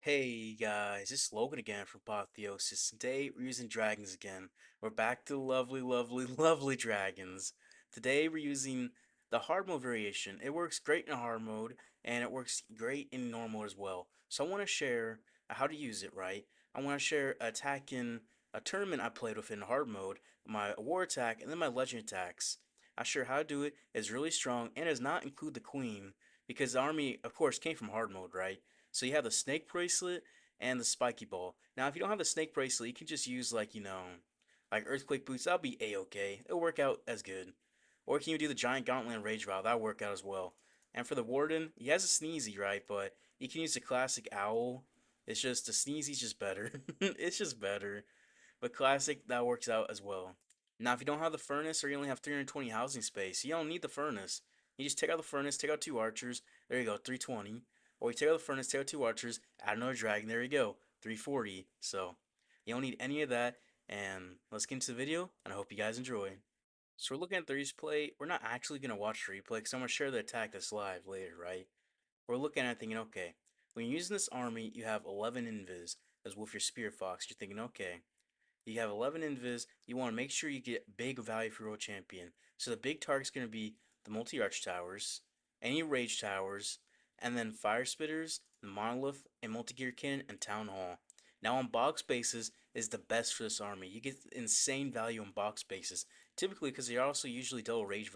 Hey guys, it's Logan again from Apotheosis. Today we're using dragons again. We're back to lovely, lovely, lovely dragons. Today we're using the hard mode variation. It works great in hard mode and it works great in normal as well. So I want to share how to use it right. I want to share attack in a tournament I played with in hard mode, my war attack, and then my legend attacks. I share how to do it. It's really strong and does not include the queen because the army, of course, came from hard mode, right? So you have the snake bracelet and the spiky ball. Now, if you don't have the snake bracelet, you can just use like earthquake boots. That'll be a-okay. It'll work out as good. Or can you do the giant gauntlet and rage vial? That'll work out as well. And for the warden, he has a sneezy, right? But you can use the classic owl. It's just the sneezy's just better. It's just better. But classic, that works out as well. Now, if you don't have the furnace or you only have 320 housing space, you don't need the furnace. You just take out the furnace, take out two archers. There you go, 320. Or you take out the furnace, take out two archers, add another dragon. There you go, 340. So you don't need any of that. And let's get into the video, and I hope you guys enjoy. So we're looking at the replay. We're not actually going to watch the replay because I'm going to share the attack that's live later, right? We're looking at it thinking, okay, when you're using this army, you have 11 invis as with your spear fox. You're thinking, okay, you have 11 invis. You want to make sure you get big value for your champion. So the big target's going to be the multi-arch towers, any rage towers, and then fire spitters, the monolith, and multi-gear cannon, and town hall. Now on box bases is the best for this army. You get insane value on box bases, typically because they are also usually double rage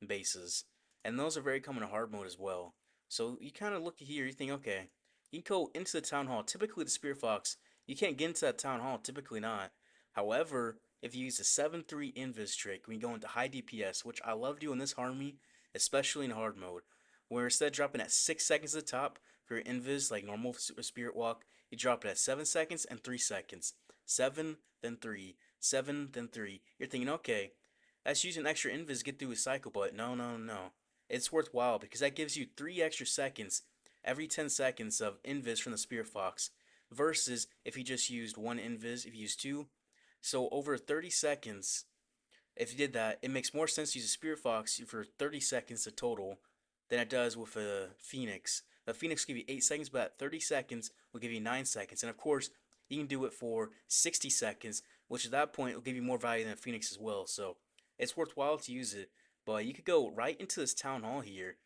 bases, and those are very common in hard mode as well. So you kind of look here, you think, okay, you can go into the town hall. Typically the spear fox, you can't get into that town hall. Typically not. However, if you use the 7-3 invis trick, when you go into high DPS, which I love doing this army, especially in hard mode, where instead of dropping at 6 seconds at the top for your invis, like normal spirit walk, you drop it at 7 seconds and 3 seconds. 7, then 3, 7, then 3. You're thinking, okay, that's using extra invis to get through a cycle, but no, no, no. It's worthwhile because that gives you 3 extra seconds every 10 seconds of invis from the Spear Fox versus if you just used one invis, if you used two. So over 30 seconds, if you did that, it makes more sense to use a Spear Fox for 30 seconds of total than it does with a Phoenix. The Phoenix will give you 8 seconds, but at 30 seconds will give you 9 seconds. And of course, you can do it for 60 seconds, which at that point will give you more value than a Phoenix as well. So it's worthwhile to use it. But you could go right into this Town Hall here.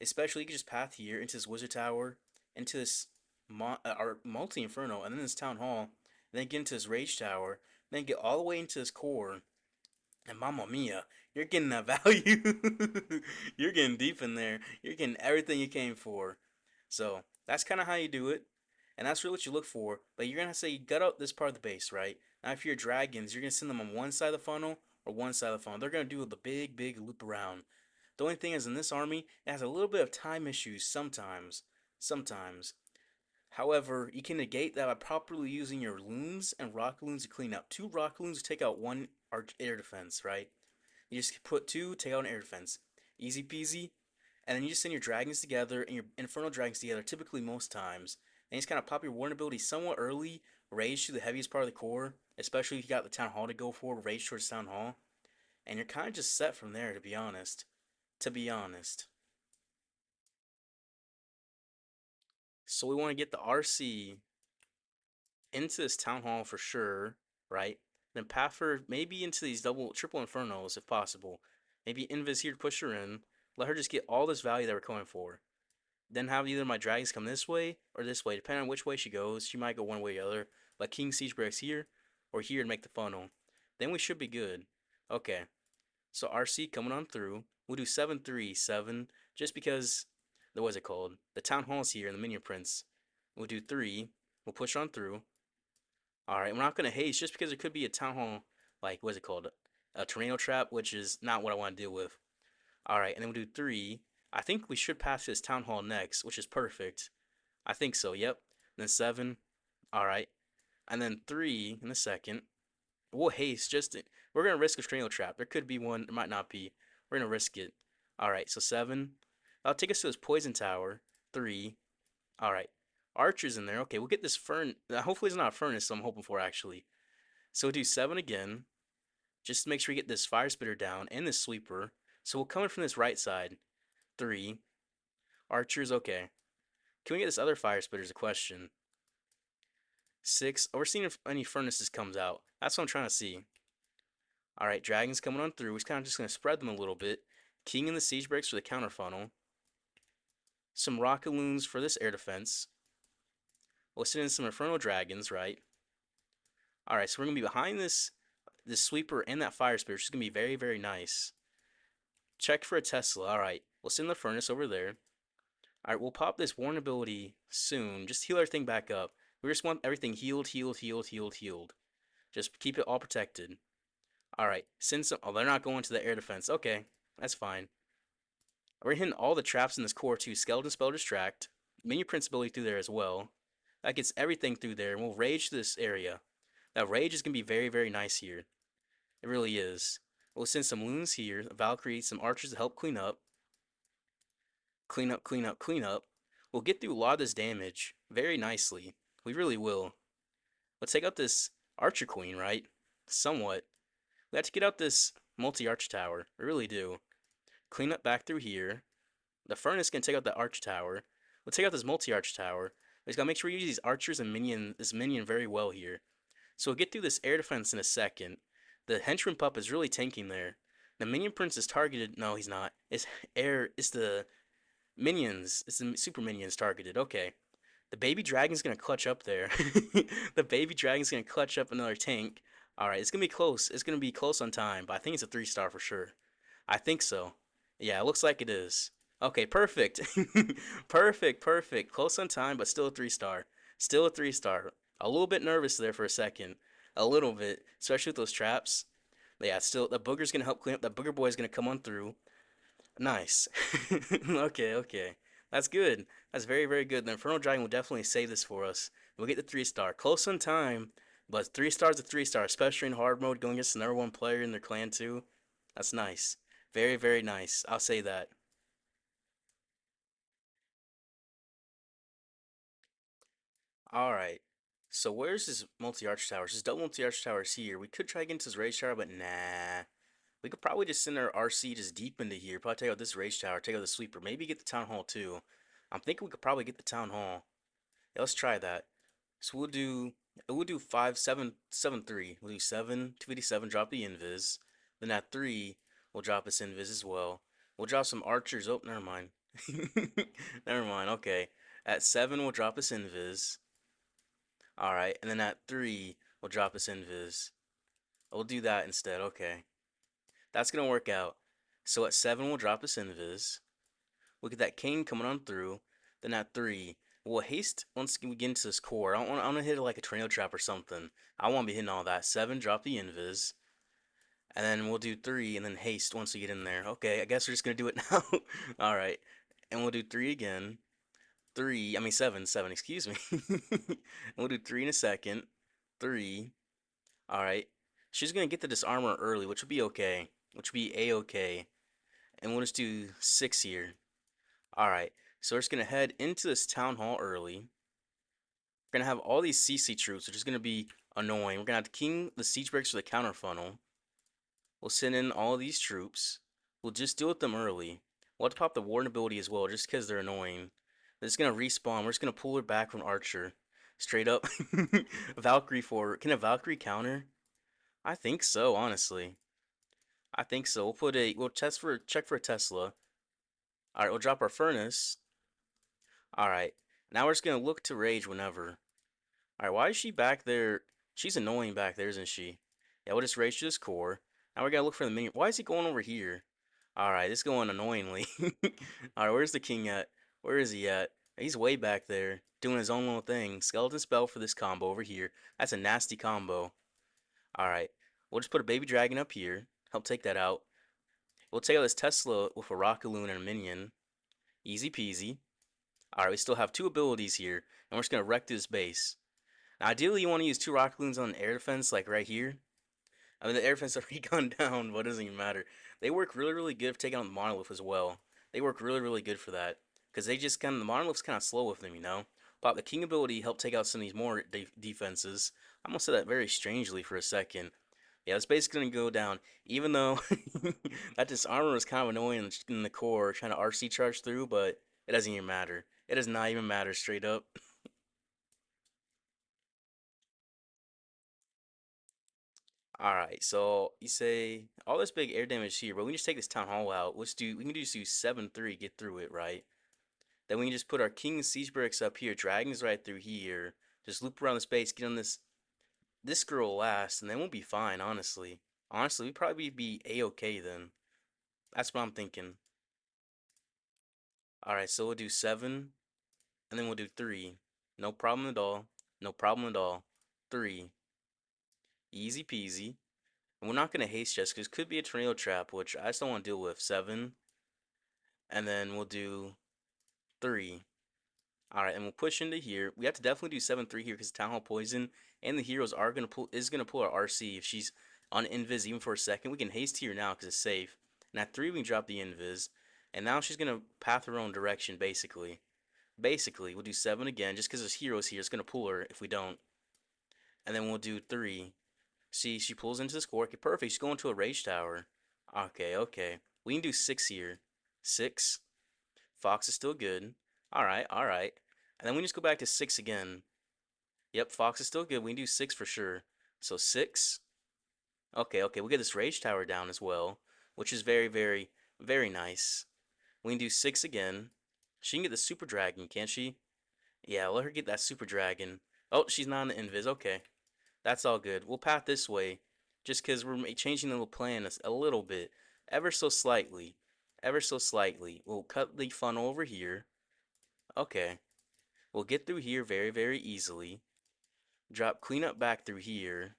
Especially, you could just path here into this Wizard Tower, into this Multi Inferno, and then this Town Hall, and then get into this Rage Tower, then get all the way into this core, and Mamma Mia, you're getting that value. You're getting deep in there. You're getting everything you came for. So that's kind of how you do it, and that's really what you look for. But you're gonna say you gut out this part of the base, right? Now, if you're dragons, you're gonna send them on one side of the funnel or one side of the funnel. They're gonna do the big, big loop around. The only thing is, in this army, it has a little bit of time issues sometimes. Sometimes. However, you can negate that by properly using your loons and rock loons to clean up. Two rock loons take out one air defense, right? You just put two, take out an air defense. Easy peasy. And then you just send your dragons together and your infernal dragons together, typically most times. And you just kind of pop your warden ability somewhat early, rage to the heaviest part of the core, especially if you got the town hall to go for, rage towards town hall. And you're kind of just set from there, to be honest. To be honest. So we want to get the RC into this town hall for sure, right? Then Paffer maybe into these triple infernos if possible. Maybe Invis here to push her in. Let her just get all this value that we're going for. Then have either my dragons come this way or this way, depending on which way she goes. She might go one way or the other. Like King Siege breaks here or here to make the funnel. Then we should be good. Okay. So RC coming on through. We'll do 7-3-7 just because what's it called? The town hall's here and the minion prince. We'll do 3. We'll push on through. Alright, we're not gonna haste just because there could be a town hall, like, what's it called? A tornado trap, which is not what I want to deal with. Alright, and then we'll do 3. I think we should pass this town hall next, which is perfect. I think so, yep. And then 7. Alright. And then 3 in a second. We'll haste, we're gonna risk a tornado trap. There could be one, there might not be. We're gonna risk it. Alright, so 7. That'll take us to this poison tower. 3. Alright. Archer's in there. Okay, we'll get this furnace. Hopefully it's not a furnace, so I'm hoping for actually. So we'll do 7 again. Just to make sure we get this fire spitter down and this sweeper. So we'll come in from this right side. 3. Archer's okay. Can we get this other fire spitter is a question. 6. Oh, we're seeing if any furnaces comes out. That's what I'm trying to see. All right, dragons coming on through. We're kind of just going to spread them a little bit. King in the siege breaks for the counter funnel. Some rocket loons for this air defense. We'll send in some Inferno Dragons, right? Alright, so we're going to be behind this sweeper and that fire spirit, which is going to be very, very nice. Check for a Tesla. Alright, we'll send the furnace over there. Alright, we'll pop this Warn ability soon. Just heal everything back up. We just want everything healed, healed, healed, healed, healed. Just keep it all protected. Alright, send some... Oh, they're not going to the air defense. Okay, that's fine. We're hitting all the traps in this core too. Skeleton Spell Distract. Minion Prince ability through there as well. That gets everything through there, and we'll rage this area. That rage is going to be very, very nice here. It really is. We'll send some loons here, Valkyrie, some archers to help clean up. Clean up, clean up, clean up. We'll get through a lot of this damage very nicely. We really will. Let's take out this archer queen, right? Somewhat. We have to get out this multi-arch tower. We really do. Clean up back through here. The furnace can take out the arch tower. We'll take out this multi-arch tower. We just gotta make sure we use these archers and this minion very well here. So we'll get through this air defense in a second. The henchman pup is really tanking there. The minion prince is targeted. No, he's not. It's air. It's the minions. It's the super minions targeted. Okay. The baby dragon's gonna clutch up there. The baby dragon's gonna clutch up another tank. All right, it's gonna be close. It's gonna be close on time, but I think it's a 3-star for sure. I think so. Yeah, it looks like it is. Okay, perfect. Perfect, perfect. Close on time, but still a 3-star. Still a 3-star. A little bit nervous there for a second. A little bit, especially with those traps. But yeah, still, the booger's gonna help clean up. That booger boy's gonna come on through. Nice. Okay, okay. That's good. That's very, very good. The Infernal Dragon will definitely save this for us. We'll get the 3-star. Close on time, but 3 stars a 3-star, especially in hard mode, going against the number 1 player in their clan too. That's nice. Very, very nice. I'll say that. Alright. So where's this multi-arch tower? This double multi-arch tower is here. We could try against this rage tower, but nah. We could probably just send our RC just deep into here. Probably take out this rage tower, take out the sweeper. Maybe get the town hall too. I'm thinking we could probably get the town hall. Yeah, let's try that. So we'll do 5, 7, 7, 3. We'll do 7, 287, drop the invis. Then at 3, we'll drop us invis as well. We'll drop some archers. Oh, never mind. Never mind, okay. At 7, we'll drop us invis. Alright, and then at 3, we'll drop us invis. We'll do that instead, okay. That's gonna work out. So at 7, we'll drop us invis. We'll get that king coming on through. Then at 3, we'll haste once we get into this core. I want to hit it like a tornado trap or something. I won't be hitting all that. 7, drop the invis. And then we'll do 3 and then haste once we get in there. Okay, I guess we're just gonna do it now. Alright. And we'll do 3 again. 7, 7, excuse me. We'll do 3 in a second. 3. Alright. She's gonna get the disarmor early, which will be okay. Which will be a-okay. And we'll just do 6 here. Alright. So we're just gonna head into this town hall early. We're gonna have all these CC troops, which is gonna be annoying. We're gonna have to king the siege breaks for the counter funnel. We'll send in all these troops. We'll just deal with them early. We'll have to pop the warden ability as well, just because they're annoying. They're just gonna respawn. We're just gonna pull her back from Archer. Straight up. Valkyrie for can a Valkyrie counter? I think so, honestly. I think so. We'll check for a Tesla. Alright, we'll drop our furnace. Alright. Now we're just gonna look to rage whenever. Alright, why is she back there? She's annoying back there, isn't she? Yeah, we'll just rage to this core. Now we gotta look for the minion. Why is he going over here? Alright, this is going annoyingly. Alright, where's the king at? Where is he at? He's way back there, doing his own little thing. Skeleton spell for this combo over here. That's a nasty combo. Alright, we'll just put a baby dragon up here. Help take that out. We'll take out this Tesla with a rocket loon and a minion. Easy peasy. Alright, we still have 2 abilities here, and we're just gonna wreck this base. Now, ideally, you want to use 2 rocket loons on air defense, like right here. I mean, the air defense already gone down, but it doesn't even matter. They work really, really good for taking out the monolith as well. They work really, really good for that. Because they just kind of, the monolith's kind of slow with them, you know? Pop the king ability help take out some of these more defenses. I'm gonna say that very strangely for a second. Yeah, it's basically gonna go down. Even though that disarmor is kind of annoying in the core, trying to RC charge through, but it doesn't even matter. It does not even matter straight up. All right, so you say all this big air damage here, but we can just take this town hall out. We can just do 7-3, get through it, right? Then we can just put our king siege barracks up here, dragons right through here. Just loop around the space, get on this girl last, and then we'll be fine, honestly. Honestly, we probably be a-okay then. That's what I'm thinking. All right, so we'll do 7, and then we'll do 3. No problem at all. No problem at all. 3. Easy peasy. And we're not going to haste just because it could be a tornado trap, which I just don't want to deal with. 7, and then we'll do 3. All right, and we'll push into here. We have to definitely do 7-3 here because Town Hall Poison and the heroes are gonna pull our RC if she's on invis even for a second. We can haste here now because it's safe. And at 3 we can drop the invis. And now she's gonna path her own direction basically. Basically, we'll do 7 again just because there's heroes here. It's gonna pull her if we don't. And then we'll do 3. See, she pulls into the score. Okay, perfect. She's going to a rage tower. Okay, okay. We can do 6 here. 6. Fox is still good. Alright, alright. And then we just go back to 6 again. Yep, Fox is still good. We can do 6 for sure. So 6. Okay, okay. We get this Rage Tower down as well, which is very, very, very nice. We can do 6 again. She can get the Super Dragon, can't she? Yeah, let her get that Super Dragon. Oh, she's not in the Invis. Okay. That's all good. We'll path this way just because we're changing the little plan a little bit. Ever so slightly. Ever so slightly. We'll cut the funnel over here. Okay. We'll get through here very, very easily. Drop cleanup back through here.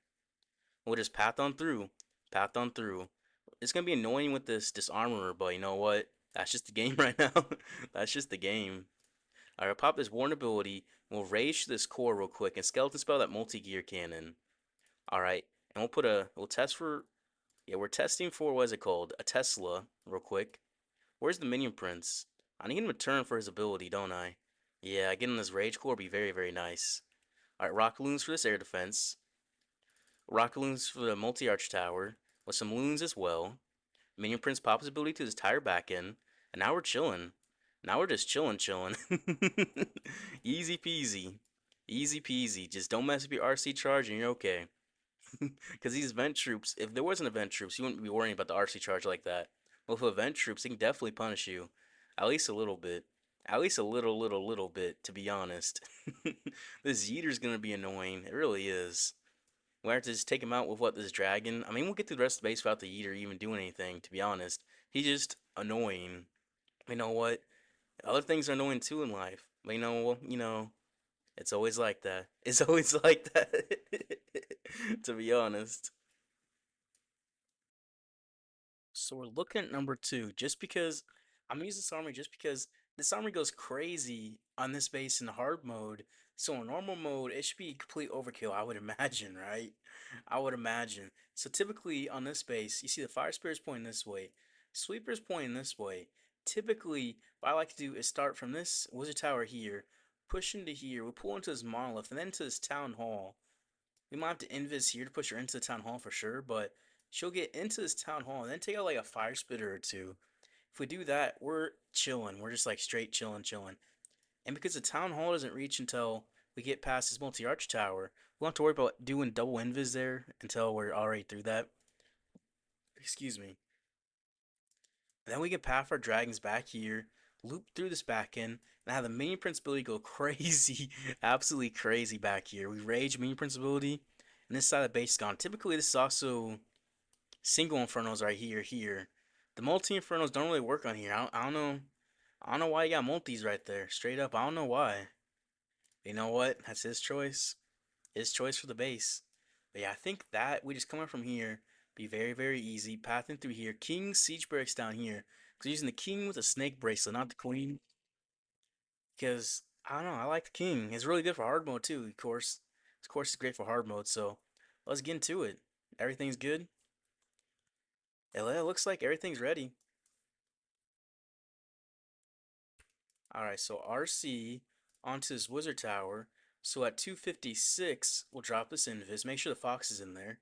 We'll just path on through. Path on through. It's gonna be annoying with this disarmorer, but you know what? That's just the game right now. That's just the game. Alright, pop this Warn ability. We'll rage this core real quick and skeleton spell that multi-gear cannon. Alright. And we'll test for yeah, we're testing for what is it called? A Tesla, real quick. Where's the minion prince? I need him to turn for his ability, don't I? Yeah, getting this rage core would be very, very nice. Alright, rock loons for this air defense. Rock loons for the multi-arch tower. With some loons as well. Minion Prince pops his ability to his tire back in. And now we're chilling. Now we're just chilling, chilling. Easy peasy. Easy peasy. Just don't mess up your RC charge and you're okay. Because these event troops, if there wasn't event troops, you wouldn't be worrying about the RC charge like that. Well, with event troops, they can definitely punish you. At least a little bit. At least a little bit, to be honest. This Yeeter's gonna be annoying. It really is. We have to just take him out with what, this dragon? I mean, we'll get through the rest of the base without the Yeeter even doing anything, to be honest. He's just annoying. You know what? Other things are annoying too in life. But it's always like that. It's always like that. To be honest. So we're looking at number 2, just because I'm using this armory just because this armory goes crazy on this base in hard mode. So in normal mode, it should be complete overkill, I would imagine, right? I would imagine. So typically on this base, you see the fire spirit's pointing this way, sweeper's pointing this way. Typically, what I like to do is start from this wizard tower here, push into here, we pull into this monolith, and then into this town hall. We might have to invis here to push her into the town hall for sure, but she'll get into this town hall and then take out like a fire spitter or two. If we do that, we're chilling. We're just like straight chilling, chilling. And because the town hall doesn't reach until we get past this multi-arch tower, we don't have to worry about doing double invis there until we're already through that. Excuse me. And then we can path our dragons back here, loop through this back end, and have the minion prince ability go crazy, absolutely crazy back here. We rage minion prince ability, and this side of the base is gone. Typically, this is also single infernos right here. The multi infernos don't really work on here. I don't know. I don't know why you got multis right there. Straight up, I don't know why. You know what? That's his choice. His choice for the base. But yeah, I think that we just come up from here. Be very, very easy. Pathing through here. King siege barracks down here. Because using the king with a snake bracelet, not the queen. Because I don't know, I like the king. It's really good for hard mode too, of course. Of course, it's great for hard mode. So let's get into it. Everything's good. It looks like everything's ready. Alright, so RC onto this wizard tower. So at 256, we'll drop this invis. Make sure the fox is in there.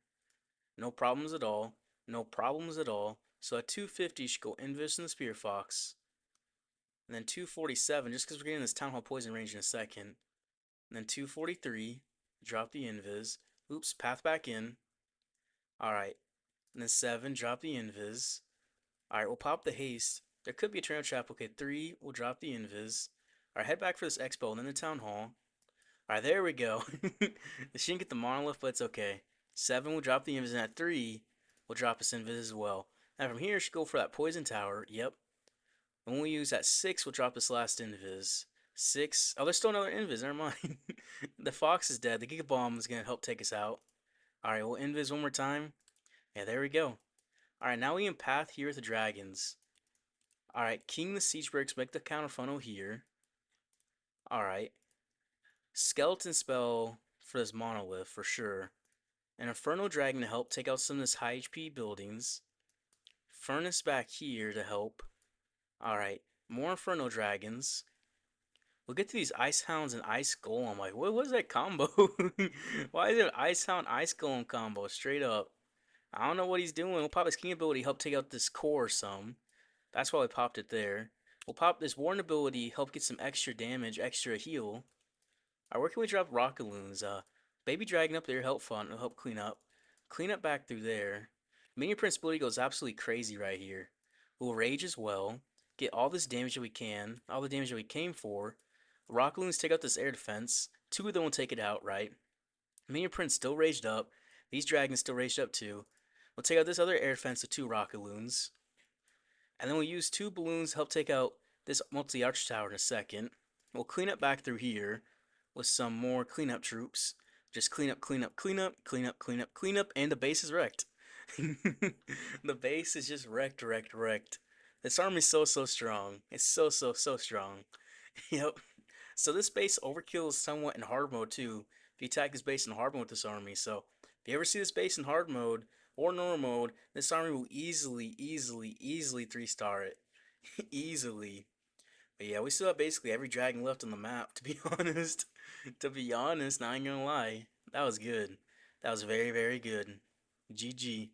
No problems at all. No problems at all. So at 250, you should go invis in the spear fox. And then 247, just because we're getting this town hall poison range in a second. And then 243, drop the invis. Oops, path back in. Alright. And then 7, drop the invis. Alright, we'll pop the haste. There could be a trail trap. Okay, 3, we'll drop the invis. Alright, head back for this expo and then the town hall. Alright, there we go. She didn't get the monolith, but it's okay. 7, we'll drop the invis, and at 3, we'll drop this invis as well. Now from here, she go for that poison tower. Yep. And when we use that 6, we'll drop this last invis. 6. Oh, there's still another invis. Never mind. The fox is dead. The Giga Bomb is going to help take us out. Alright, we'll invis one more time. Yeah, there we go. Alright, now we empath here with the dragons. Alright, King the Siege Bricks, make the counter funnel here. Alright. Skeleton spell for this monolith for sure. An Inferno Dragon to help take out some of this high HP buildings. Furnace back here to help. Alright, more Inferno Dragons. We'll get to these Ice Hounds and Ice Golem. Like, what was that combo? Why is it Ice Hound, Ice Golem combo? Straight up. I don't know what he's doing. We'll pop his King ability, help take out this core some. That's why we popped it there. We'll pop this Warden ability, help get some extra damage, extra heal. Alright, where can we drop Rocket Loons? Baby Dragon up there, help fun, will help clean up. Clean up back through there. Minion Prince ability goes absolutely crazy right here. We'll Rage as well. Get all this damage that we can, all the damage that we came for. Rocket Loons take out this air defense. 2 of them will take it out, right? Minion Prince still raged up. These dragons still raged up too. We'll take out this other air defense with 2 Rocket Loons. And then we'll use 2 balloons to help take out this multi-arch tower in a second. We'll clean up back through here with some more cleanup troops. Just clean up, clean up, clean up, clean up, clean up, clean up, and the base is wrecked. The base is just wrecked, wrecked, wrecked. This army's so, so strong. It's so, so, so strong. Yep. So this base overkills somewhat in hard mode too. If you attack this base in hard mode with this army. So if you ever see this base in hard mode or normal mode, this army will easily, easily, easily 3-star it. Easily. But yeah, we still have basically every dragon left on the map, to be honest. To be honest, not even gonna lie. That was good. That was very, very good. GG.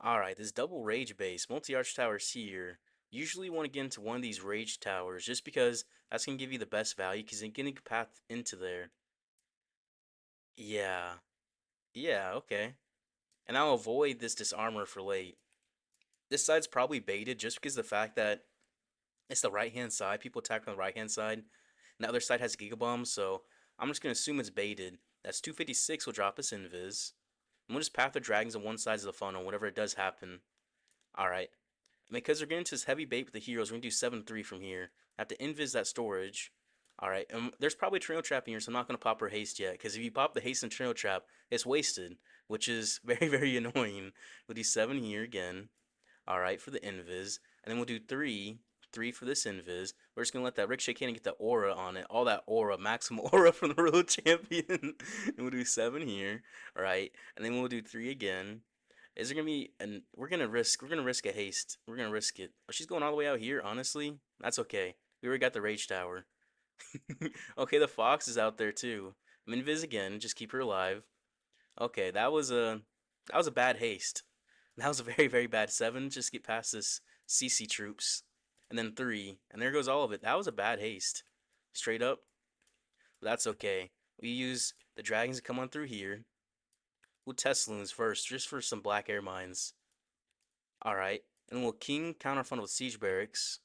Alright, this double rage base, multi-arch towers here. Usually want to get into one of these rage towers just because that's gonna give you the best value because you're getting a path into there. Yeah. Yeah, okay. And I'll avoid this disarmor for late. This side's probably baited just because of the fact that it's the right hand side. People attack on the right hand side. And the other side has Giga Bomb, so I'm just gonna assume it's baited. That's 256 will drop us invis. And we'll just path the dragons on one side of the funnel, whatever it does happen. Alright. Because we're getting to this heavy bait with the heroes, we're gonna do 7-3 from here. I have to invis that storage. Alright, there's probably a trail trap in here, so I'm not gonna pop her haste yet. Because if you pop the haste and trail trap, it's wasted, which is very, very annoying. We'll do 7 here again. Alright, for the invis. And then we'll do 3. 3 for this invis. We're just gonna let that ricochet cannon get that aura on it. All that aura, maximum aura from the road champion. And we'll do 7 here. Alright. And then we'll do 3 again. Is there gonna be and we're gonna risk a haste. We're gonna risk it. Oh, she's going all the way out here, honestly. That's okay. We already got the rage tower. Okay, the fox is out there too. Minviz again, just keep her alive. Okay, that was a bad haste. That was a very, very bad 7. Just get past this CC troops. And then 3. And there goes all of it. That was a bad haste. Straight up. But that's okay. We use the dragons to come on through here. We'll test loons first, just for some black air mines. Alright. And we'll king counterfund with siege barracks.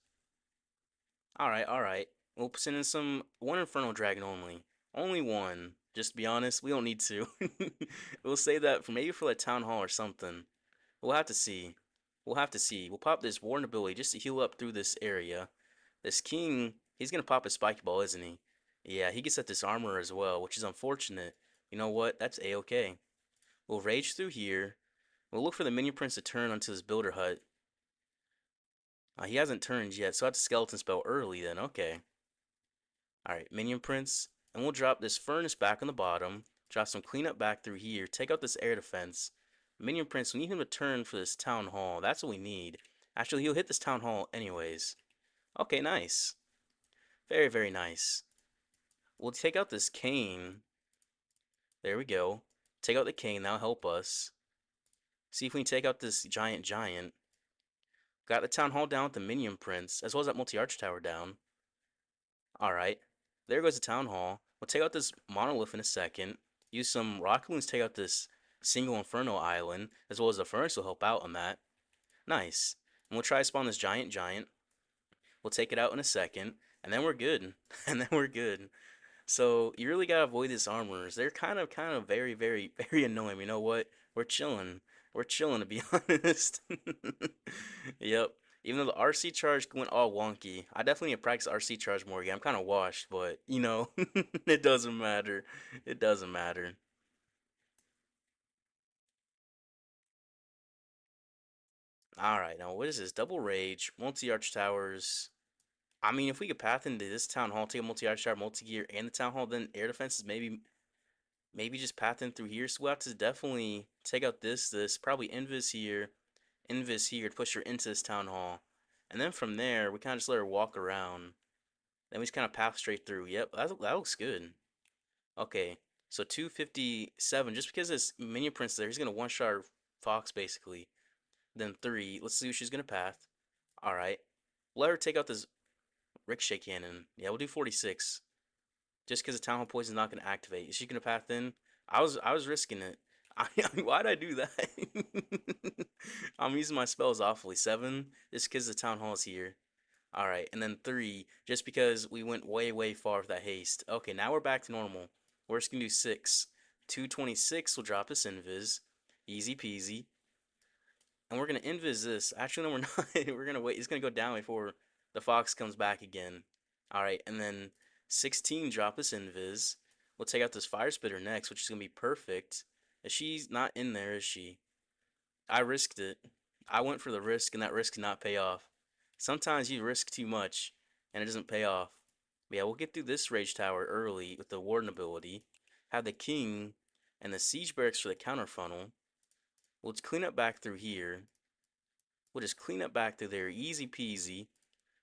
Alright, alright. We'll send in one Inferno Dragon only. Only one. Just to be honest, we don't need to. We'll save that for maybe for the town hall or something. We'll have to see. We'll have to see. We'll pop this Warden ability just to heal up through this area. This king, he's gonna pop his spiky ball, isn't he? Yeah, he gets that disarmor as well, which is unfortunate. You know what? That's a-okay. We'll rage through here. We'll look for the minion prince to turn onto his builder hut. He hasn't turned yet, so I have to skeleton spell early then. Okay. Alright, minion prince. And we'll drop this furnace back on the bottom. Drop some cleanup back through here. Take out this air defense. Minion prince, we need him to turn for this town hall. That's what we need. Actually, he'll hit this town hall anyways. Okay, nice. Very, very nice. We'll take out this cane. There we go. Take out the cane. That'll help us. See if we can take out this giant. Got the town hall down with the minion prince, as well as that multi-arch tower down. Alright. There goes the town hall. We'll take out this monolith in a second. Use some rocket loons to take out this single inferno island, as well as the furnace will help out on that. Nice. And we'll try to spawn this giant. We'll take it out in a second, and then we're good. And then we're good. So you really gotta avoid these armors. They're kind of very annoying. You know what? We're chilling. We're chilling to be honest. Yep. Even though the RC charge went all wonky, I definitely need to practice RC charge more again. I'm kind of washed, but it doesn't matter. It doesn't matter. All right, now what is this? Double rage, multi-arch towers. I mean, if we could path into this town hall, take a multi-arch tower, multi-gear, and the town hall, then air defenses maybe just path in through here. So we'll have to definitely take out this, probably invis here to push her into this town hall. And then from there, we kind of just let her walk around. Then we just kind of path straight through. Yep, that looks good. Okay, so 257, just because this minion prince there, he's going to one-shot our fox basically. Then 3, let's see who she's going to path. Alright, let her take out this ricochet cannon. Yeah, we'll do 46. Just because the town hall poison is not going to activate. Is she going to path in? I was risking it. Why'd I do that? I'm using my spells awfully. 7, just because the town hall is here. Alright, and then 3, just because we went way far with that haste. Okay, now we're back to normal. We're just going to do 6. 226 will drop us invis. Easy peasy. And we're going to invis this. Actually, no, we're not. We're going to wait. It's going to go down before the fox comes back again. Alright, and then 16 drop us invis. We'll take out this fire spitter next, which is going to be perfect. She's not in there, is she? I risked it. I went for the risk, and that risk did not pay off. Sometimes you risk too much, and it doesn't pay off. But yeah, we'll get through this rage tower early with the warden ability. Have the king and the siege barracks for the counter funnel. We'll just clean up back through here. We'll just clean up back through there, easy peasy.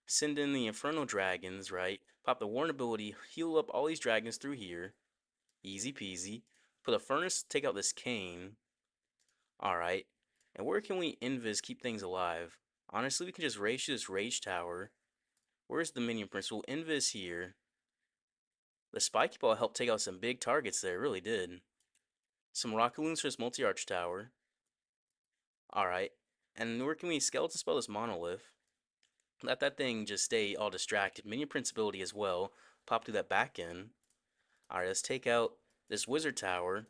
Send in the infernal dragons, right? Pop the warden ability, heal up all these dragons through here. Easy peasy. Put a furnace, take out this cane. Alright. And where can we invis keep things alive? Honestly, we can just rage to this rage tower. Where's the minion prince? We'll invis here. The spiky ball helped take out some big targets there, it really did. Some rocket loons for this multi-arch tower. Alright. And where can we skeleton spell this monolith? Let that thing just stay all distracted. Minion prince ability as well. Pop through that back end. Alright, let's take out this wizard tower.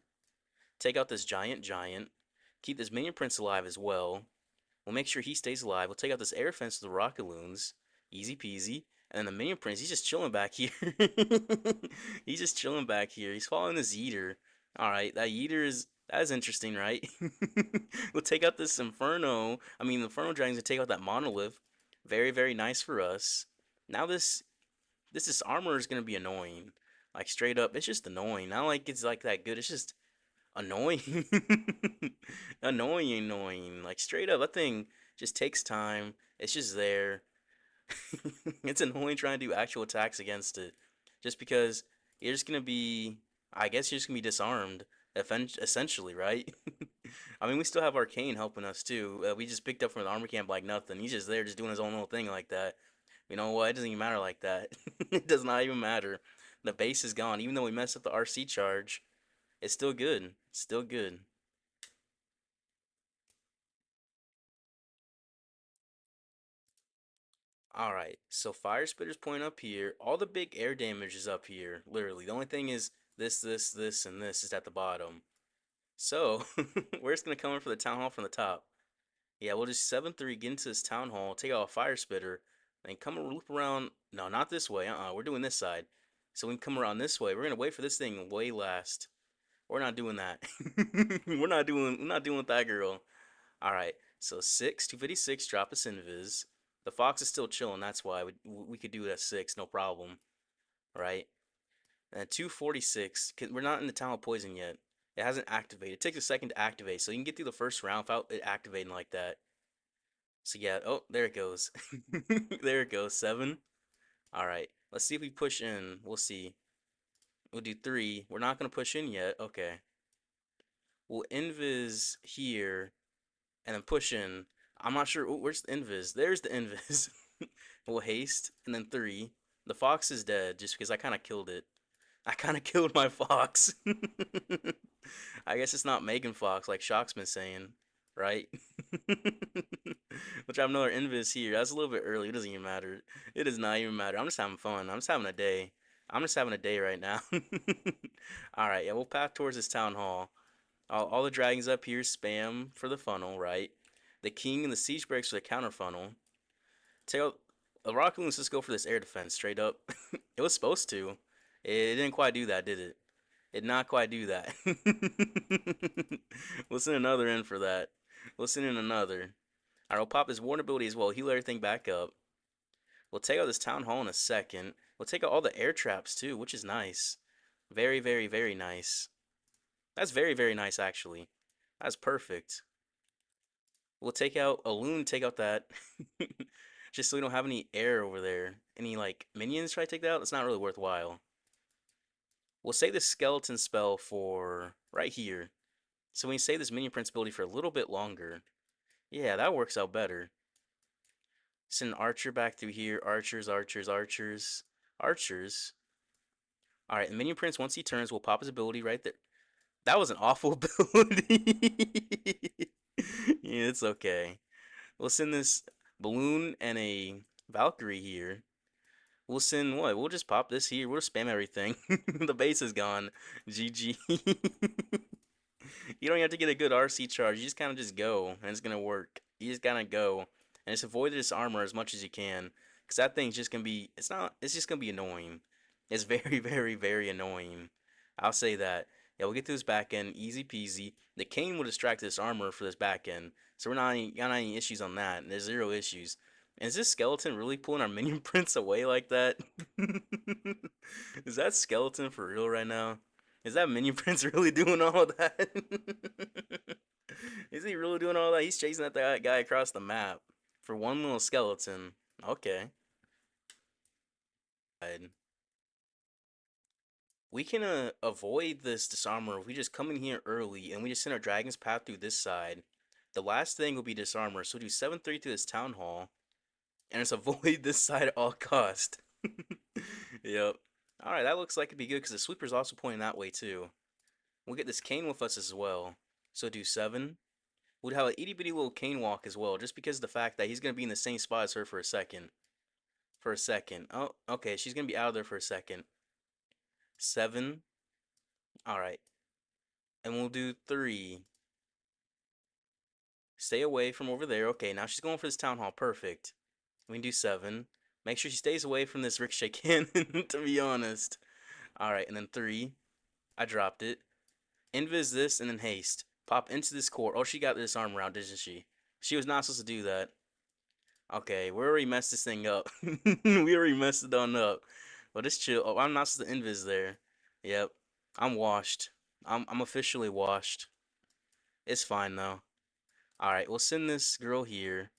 Take out this giant. Keep this minion prince alive as well. We'll make sure he stays alive. We'll take out this air fence with the rocket loons. Easy peasy. And then the minion prince, he's just chilling back here. He's just chilling back here. He's following this yeeter. Alright, that is interesting, right? We'll take out this inferno. I mean, the inferno dragon's gonna take out that monolith. Very nice for us. Now this armor is gonna be annoying. Like straight up, it's just annoying. Not like it's like that good. It's just annoying. Annoying. Like straight up, that thing just takes time. It's just there. It's annoying trying to do actual attacks against it. Just because you're just gonna be, I guess you're just gonna be disarmed, essentially, right? I mean, we still have Arcane helping us too. We just picked up from the armor camp like nothing. He's just there, just doing his own little thing like that. You know what? It doesn't even matter like that. It does not even matter. The base is gone. Even though we messed up the RC charge, it's still good. It's still good. Alright, so fire spitter's point up here. All the big air damage is up here, literally. The only thing is this, and this is at the bottom. So, where's gonna come in for the town hall from the top? Yeah, we'll just 7-3 get into this town hall, take out a fire spitter, and come and loop around. No, not this way. We're doing this side. So we can come around this way. We're gonna wait for this thing way last. We're not doing that. We're not doing with that girl. Alright, so 6, 256, drop us invis. The fox is still chilling, that's why we could do it at 6, no problem. Right? And 246, we're not in the town of poison yet. It hasn't activated. It takes a second to activate, so you can get through the first round without it activating like that. So yeah, oh, there it goes. There it goes, 7. Alright, let's see if we push in. We'll see. We'll do 3. We're not going to push in yet. Okay. We'll invis here and then push in. I'm not sure. Ooh, where's the invis? There's the invis. We'll haste and then 3. The fox is dead just because I kind of killed it. I kind of killed my fox. I guess it's not Megan Fox like Shock's been saying, right? Which I have another invis here. That's a little bit early. It doesn't even matter. It does not even matter. I'm just having fun. I'm just having a day. I'm just having a day right now. All right, yeah, we'll path towards this town hall. All the dragons up here spam for the funnel, right? The king and the siege breaks for the counter funnel. Take out the rocket loons. Just go for this air defense straight up. It was supposed to. It didn't quite do that, did it? It did not quite do that. We'll send another in for that. We'll send in another. Alright, we'll pop his warn ability as well. Heal everything back up. We'll take out this town hall in a second. We'll take out all the air traps too, which is nice. Very, very, very nice. That's very, very nice actually. That's perfect. We'll take out a loon, take out that. Just so we don't have any air over there. Any like minions try to take that out? It's not really worthwhile. We'll save this skeleton spell for right here. So we save this minion prince ability for a little bit longer. Yeah, that works out better. Send an archer back through here. Archers, archers, archers, archers. All right, the minion prince, once he turns, will pop his ability right there. That was an awful ability. Yeah, it's okay. We'll send this balloon and a Valkyrie here. We'll send what? We'll just pop this here. We'll spam everything. The base is gone. GG. You don't have to get a good RC charge. You just kind of just go, and it's gonna work. You just gotta go, and just avoid this armor as much as you can, cause that thing's just gonna be. It's not. It's just gonna be annoying. It's very, very, very annoying. I'll say that. Yeah, we'll get to this back end, easy peasy. The cane will distract this armor for this back end, so we're not any issues on that. There's zero issues. And is this skeleton really pulling our minion prince away like that? Is that skeleton for real right now? Is that minion prince really doing all of that? Is he really doing all that? He's chasing that guy across the map for one little skeleton. Okay. We can avoid this disarmor if we just come in here early and we just send our dragon's path through this side. The last thing will be disarmor, so we'll do 7-3 through this town hall and just avoid this side at all cost. Yep. Alright, that looks like it'd be good because the sweeper's also pointing that way too. We'll get this cane with us as well. So do 7. We'd have an itty bitty little cane walk as well, just because of the fact that he's going to be in the same spot as her for a second. For a second. Oh, okay, she's going to be out of there for a second. 7. Alright. And we'll do 3. Stay away from over there. Okay, now she's going for this town hall. Perfect. We can do 7. Make sure she stays away from this ricochet cannon, to be honest. Alright, and then 3. I dropped it. Invis this, and then haste. Pop into this core. Oh, she got this arm around, didn't she? She was not supposed to do that. Okay, we already messed this thing up. We already messed it on up. But just chill. Oh, I'm not supposed to invis there. Yep. I'm washed. I'm officially washed. It's fine though. Alright, we'll send this girl here.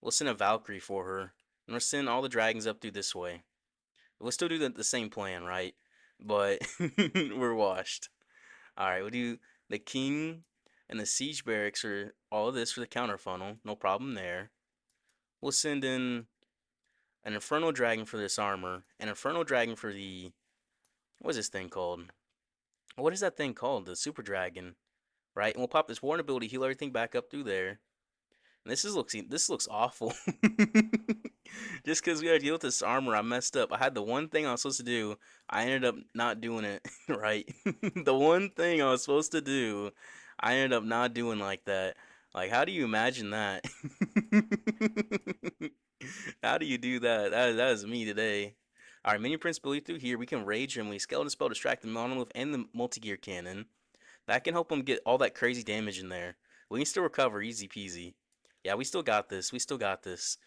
We'll send a Valkyrie for her. And we'll send all the dragons up through this way. We'll still do the same plan, right? But we're washed. Alright, we'll do the king and the siege barracks for all of this for the counter funnel. No problem there. We'll send in an infernal dragon for this armor, an infernal dragon for the what is this thing called? What is that thing called? The super dragon, right? And we'll pop this warn ability, heal everything back up through there. And this looks awful. Just because we had to deal with this armor, I messed up. I had the one thing I was supposed to do. I ended up not doing it right. The one thing I was supposed to do, I ended up not doing like that. Like, how do you imagine that? How do you do that? That is me today. Alright, Minion Prince believe through here. We can Rage him. We Skeleton Spell, Distract the Monolith, and the Multi-Gear Cannon. That can help him get all that crazy damage in there. We can still recover, easy peasy. Yeah, we still got this. We still got this.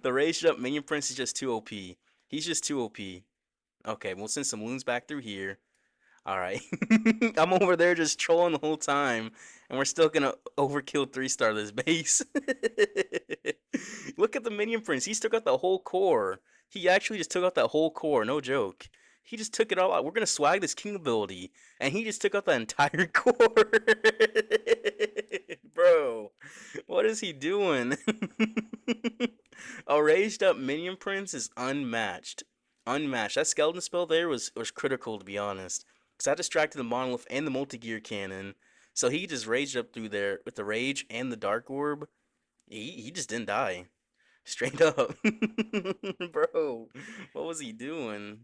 The Raged Up Minion Prince is just too OP. He's just too OP. Okay, we'll send some loons back through here. Alright. I'm over there just trolling the whole time. And we're still gonna overkill 3-star this base. Look at the Minion Prince. He took out the whole core. He actually just took out that whole core, no joke. He just took it all out. We're gonna swag this king ability. And he just took out the entire core. Bro, what is he doing? A raised up Minion Prince is unmatched. Unmatched. That skeleton spell there was critical to be honest, because that distracted the monolith and the multi-gear cannon, so he just raged up through there with the rage and the dark orb. He just didn't die. Straight up. Bro, what was he doing?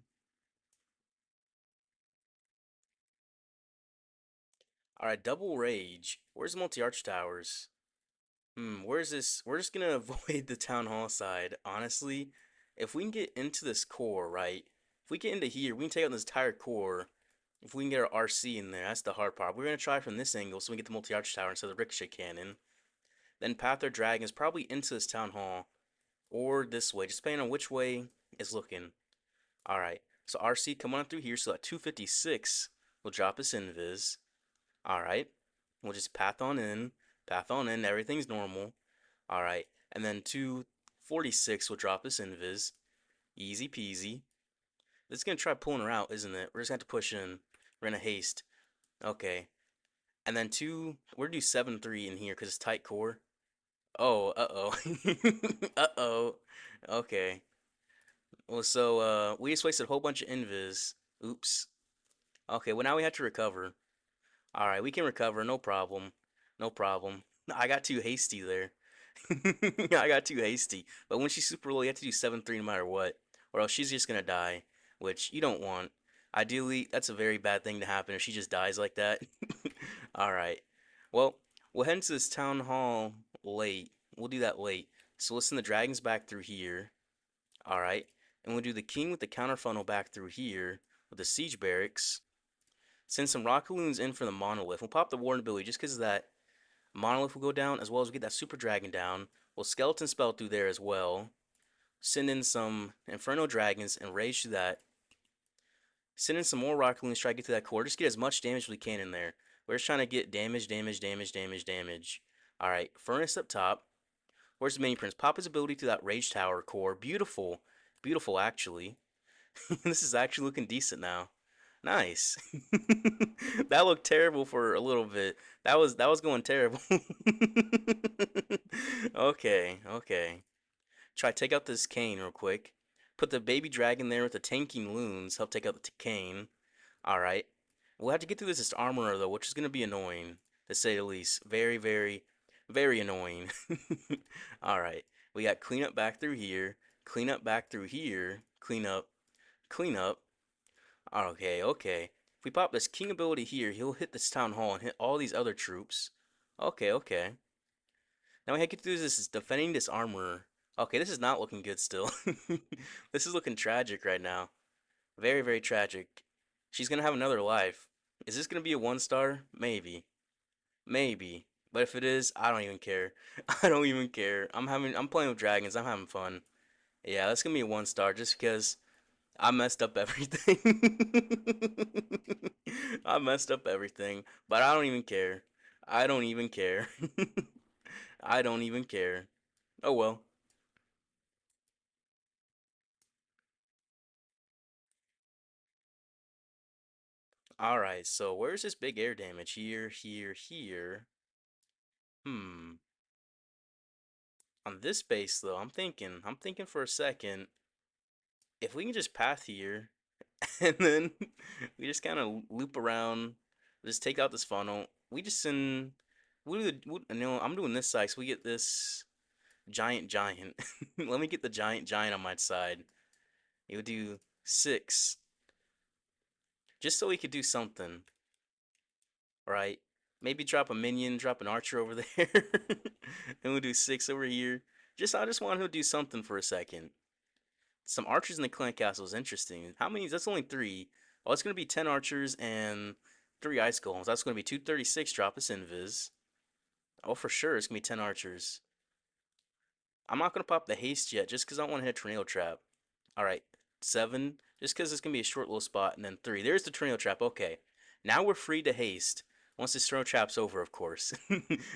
Alright, double rage. Where's multi arch towers? Where's this? We're just gonna avoid the town hall side. Honestly, if we can get into this core, right? If we get into here, we can take out this entire core. If we can get our RC in there, that's the hard part. We're gonna try from this angle so we can get the multi arch tower instead of the ricochet cannon. Then path our dragons probably into this town hall or this way, just depending on which way it's looking. Alright, so RC come on through here, so at 256 will drop us invis. Alright, we'll just path on in, everything's normal. Alright, and then 246 will drop us invis. Easy peasy. This is gonna try pulling her out, isn't it? We're just gonna have to push in. We're gonna haste. Okay. And then we're gonna do 7-3 in here because it's tight core. Oh, uh-oh. Uh-oh. Okay. Well, so, we just wasted a whole bunch of invis. Oops. Okay, well now we have to recover. Alright, we can recover, no problem. No problem. I got too hasty there. I got too hasty. But when she's super low, you have to do 7-3 no matter what. Or else she's just gonna die. Which you don't want. Ideally, that's a very bad thing to happen if she just dies like that. Alright. Well, we'll head into this town hall late. We'll do that late. So we'll send the dragons back through here. Alright. And we'll do the king with the counter funnel back through here with the siege barracks. Send some rocket loons in for the monolith. We'll pop the warden ability just because of that. Monolith will go down as well as we get that super dragon down. We'll skeleton spell through there as well. Send in some inferno dragons and rage through that. Send in some more rocket loons, try to get to that core. Just get as much damage as we can in there. We're just trying to get damage, damage, damage, damage, damage. Alright, furnace up top. Where's the mini prince? Pop his ability to that rage tower core. Beautiful. Beautiful actually. This is actually looking decent now. Nice. That looked terrible for a little bit. That was going terrible. Okay, okay. Try to take out this cane real quick. Put the baby dragon there with the tanking loons. Help take out the cane. Alright. We'll have to get through this armorer though, which is gonna be annoying, to say the least. Very, very, very annoying. Alright. We got cleanup back through here. Cleanup back through here. Cleanup. Cleanup. Okay, okay. If we pop this king ability here, he'll hit this town hall and hit all these other troops. Okay, okay. Now we have to do this is defending this armor. Okay, this is not looking good still. This is looking tragic right now. Very, very tragic. She's gonna have another life. Is this gonna be a 1 star? Maybe. Maybe. But if it is, I don't even care. I don't even care. I'm playing with dragons. I'm having fun. Yeah, that's gonna be a 1 star just because I messed up everything. I messed up everything, but I don't even care. I don't even care. I don't even care. Oh well. Alright, so where's this big air damage? Here, here, here. Hmm. On this base though, I'm thinking for a second, if we can just path here, and then we just kind of loop around, just take out this funnel. We just send, I'm doing this side, so we get this giant. Let me get the giant on my side. It would do 6, just so we could do something, right? Maybe drop a minion, drop an archer over there, and we'll do 6 over here. I just want him to do something for a second. Some archers in the clan castle is interesting. How many? That's only 3. Oh, it's gonna be 10 archers and 3 ice golems. That's gonna be 236. Drop us invis. Oh, for sure, it's gonna be 10 archers. I'm not gonna pop the haste yet, just because I don't want to hit a tornado trap. All right, 7, just because it's gonna be a short little spot, and then 3. There's the tornado trap. Okay, now we're free to haste. Once this tornado trap's over, of course.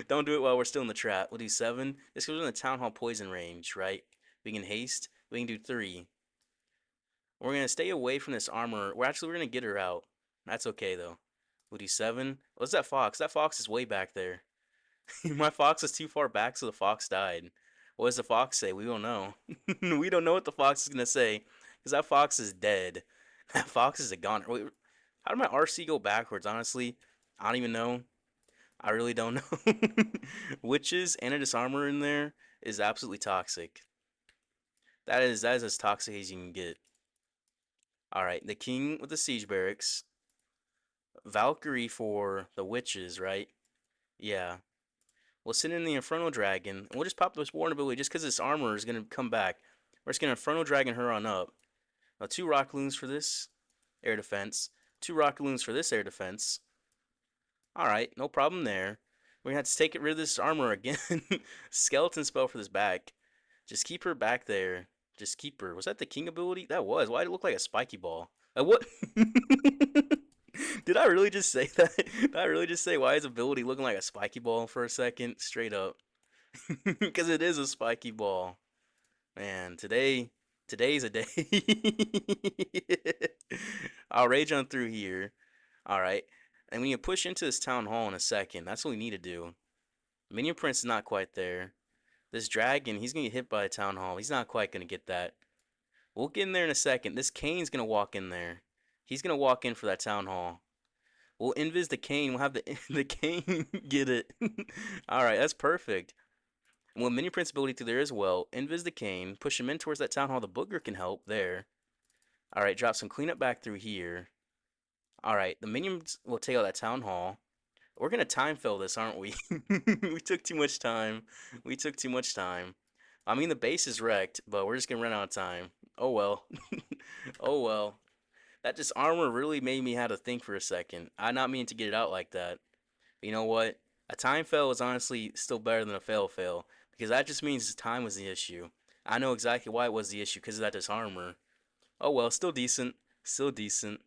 Don't do it while we're still in the trap. We'll do 7. This goes in the town hall poison range, right? We can haste. We can do 3. We're gonna stay away from this armor. We're gonna get her out. That's okay though. We'll do 7. What's that fox? That fox is way back there. My fox is too far back, so the fox died. What does the fox say? We don't know. We don't know what the fox is gonna say. Because that fox is dead. That fox is a goner. Wait, how did my RC go backwards? Honestly, I don't even know. I really don't know. Witches and a disarmor in there is absolutely toxic. That is as toxic as you can get. All right, the king with the siege barracks, Valkyrie for the witches, right? Yeah. We'll send in the Inferno Dragon, and we'll just pop this Warden ability just because this armor is gonna come back. We're just gonna Inferno Dragon her on up. Now two Rock Loons for this air defense, two Rock Loons for this air defense. All right, no problem there. We're gonna have to take rid of this armor again. Skeleton spell for this back. Just keep her back there. Just keep her. Was that the king ability? That was. Why did it look like a spiky ball? What? Did I really just say that? Did I really just say why is ability looking like a spiky ball for a second? Straight up. Because it is a spiky ball. Man, today's a day. I'll rage on through here. All right. And when you push into this town hall in a second, that's what we need to do. Minion Prince is not quite there. This dragon, he's gonna get hit by a town hall. He's not quite gonna get that. We'll get in there in a second. This Kane's gonna walk in there. He's gonna walk in for that town hall. We'll invis the Kane. We'll have the the Kane get it. All right, that's perfect. And with Minion Prince ability through there as well, invis the Kane, push him in towards that town hall. The Booger can help there. All right, drop some cleanup back through here. All right, the minions will take out that town hall. We're gonna time fill this, aren't we? We took too much time. We took too much time. I mean, the base is wrecked, but we're just gonna run out of time. Oh well. Oh well. That just armor really made me have to think for a second. I not mean to get it out like that. But you know what? A time fail is honestly still better than a fail because that just means time was the issue. I know exactly why it was the issue because of that disarmor. Oh well, still decent. Still decent.